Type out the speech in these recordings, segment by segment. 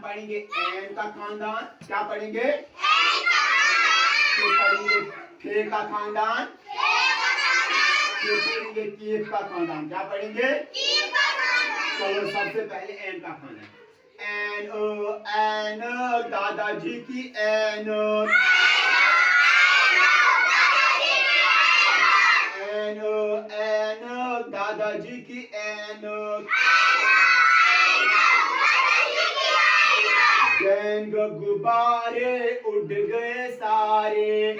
पढ़ेंगे एन का खानदान। क्या पढ़ेंगे? फिर पढ़ेंगे फे का खानदान। फिर पढ़ेंगे कीफ का खानदान। क्या पढ़ेंगे? चलो सबसे पहले एन का खानदान। एन दादाजी की एन। एन दादाजी की एन। गेंद गुब्बारे उड़ गए सारे।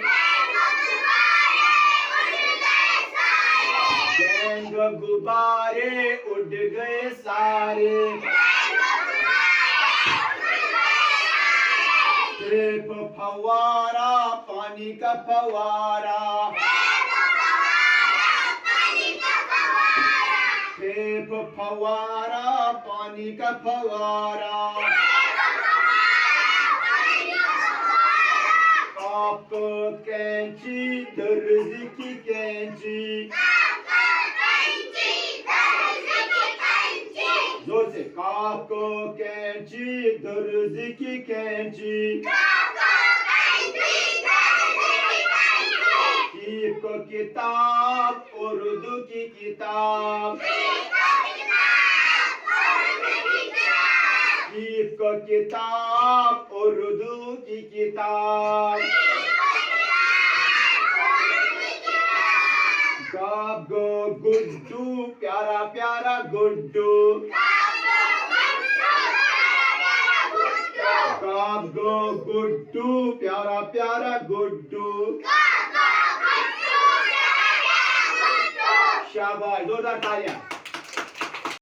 गेंद गुब्बारे उड़ गए सारे। टेप फवारा पानी का फवारा। टेप फवारा पानी का फवारा। काप कैंची दर्जी की कैंची। जोर से काप कैंची दर्जी की कैंची। कीफ को किताब उर्दू की किताब। कीफ को किताब उर्दू की किताब। गाब गो गुड्डू प्यारा प्यारा गुड्डू। गाब गो गुड्डू प्यारा प्यारा गुड्डू। शाबाश, जोरदार तालियां।